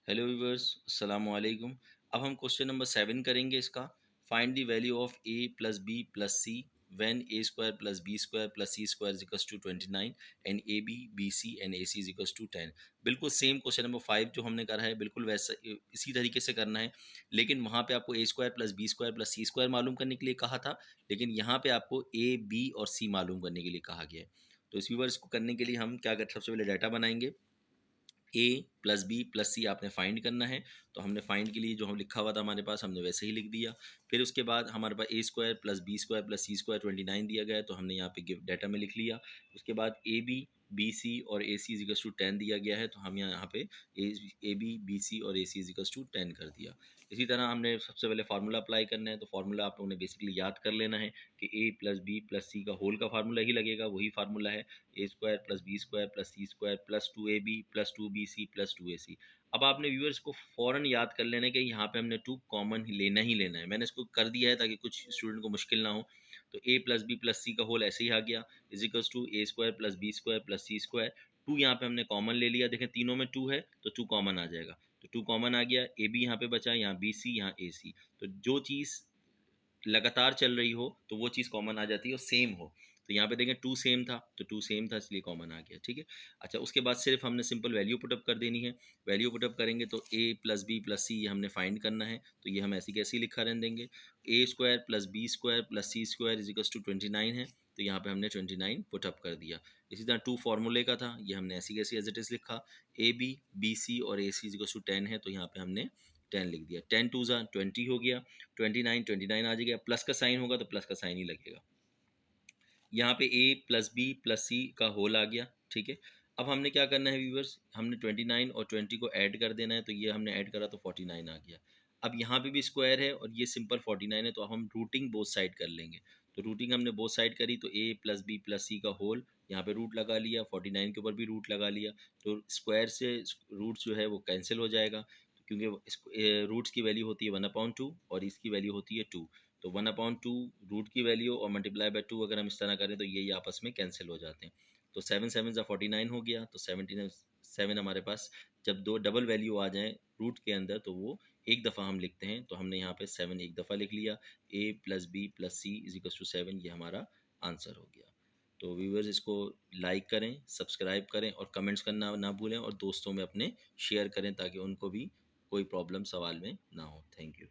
Hello viewers, अस्सलाम वालेकुम। अब हम क्वेश्चन नंबर 7 करेंगे इसका। Find the value of A plus B plus C when A square plus B square plus C square is equals to 29 and A B B C and A C is equals to 10। बिल्कुल same question number 5 जो हमने करा है, बिल्कुल वैसा इसी तरीके से करना है। लेकिन वहाँ पे आपको a square plus B square plus C square मालूम करने के लिए कहा था, लेकिन यहाँ पे आपको ए बी और सी मालूम करने के लिए कहा गया है। तो इस व्यूअर्स को करने के लिए हम क्या करते हैं, सबसे पहले डाटा बनाएंगे। ए प्लस बी प्लस सी आपने फाइंड करना है। तो हमने फाइंड के लिए जो हम लिखा हुआ था हमारे पास, हमने वैसे ही लिख दिया। फिर उसके बाद हमारे पास a square plus B square plus C square 29 दिया गया है, तो हमने यहाँ पे गिव डाटा में लिख लिया। उसके बाद ए बी बी सी और ए सी इजिकल्स टू 10 दिया गया है, तो हम यहाँ पे ए बी बी सी और ए सी इजिकल्स टू 10 कर दिया। इसी तरह हमने सबसे पहले फार्मूला अप्लाई करना है। तो फार्मूला आप लोगों ने बेसिकली याद कर लेना है कि ए प्लस बी प्लस सी का होल का फार्मूला ही लगेगा, वही फार्मूला है a square plus B square plus C square plus two a b plus two b c plus two a c. अब आपने व्यूअर्स को फ़ौरन याद कर लेना है कि यहाँ पे हमने टू कॉमन ही लेना है। मैंने इसको कर दिया है ताकि कुछ स्टूडेंट को मुश्किल ना हो। तो ए प्लस बी प्लस सी का होल ऐसे ही आ गया, is equals to A square plus B square plus C square. टू यहाँ पे हमने कॉमन ले लिया, देखें तीनों में टू है तो टू कॉमन आ जाएगा। तो टू कॉमन आ गया, ए बी यहाँ पे बचा, यहाँ बी सी यहाँ ए सी। तो जो चीज़ लगातार चल रही हो तो वो चीज़ कॉमन आ जाती है और सेम हो। तो यहाँ पे देखें टू सेम था, तो टू सेम था इसलिए कॉमन आ गया। ठीक है। अच्छा, उसके बाद सिर्फ हमने सिंपल वैल्यू पुटअप कर देनी है। वैल्यू पुटअप करेंगे तो ए प्लस बी प्लस सी ये हमने फाइंड करना है, तो ये हम ऐसी कैसी लिखा रहने देंगे। A square plus B square plus C square is equals to 29 है, तो यहाँ पे हमने 29 पुटअप कर दिया। इसी तरह टू फार्मूले का था, ये हमने ऐसी कैसी एज इट इज़ लिखा। ए बी बी सी और ए सी इज इक्वल्स टू 10 है, तो यहाँ पे हमने 10 लिख दिया। 10 टू ज़ा 20 हो गया, 29 आ जाएगा। प्लस का साइन होगा तो प्लस का साइन ही लगेगा। यहाँ पे ए प्लस बी प्लस सी का होल आ गया। ठीक है। अब हमने क्या करना है व्यूवर्स, हमने 29 और 20 को ऐड कर देना है। तो ये हमने ऐड करा तो 49 आ गया। अब यहाँ पे भी स्क्वायर है और ये सिंपल 49 है, तो अब हम रूटिंग बोथ साइड कर लेंगे। तो रूटिंग हमने बोथ साइड करी, तो ए प्लस बी प्लस सी का होल, यहाँ पे रूट लगा लिया, 49 के ऊपर भी रूट लगा लिया। तो स्क्वायर से रूट जो है वो कैंसिल हो जाएगा, क्योंकि रूट्स की वैल्यू होती है 1/2 और इसकी वैल्यू होती है 2। तो 1/2 रूट की वैल्यू और मल्टीप्लाई बाय 2 अगर हम इस तरह करें तो ये आपस में कैंसिल हो जाते हैं। तो 7 7 ज़ा 49 हो गया। तो 7 हमारे पास जब दो डबल वैल्यू आ जाएँ रूट के अंदर तो वो एक दफ़ा हम लिखते हैं। तो हमने यहाँ पे 7 एक दफ़ा लिख लिया। A plus B plus c is equals to 7, ये हमारा आंसर हो गया। तो व्यूअर्स इसको लाइक करें, सब्सक्राइब करें और कमेंट्स करना ना भूलें, और दोस्तों में अपने शेयर करें ताकि उनको भी कोई प्रॉब्लम सवाल में ना हो। Thank you.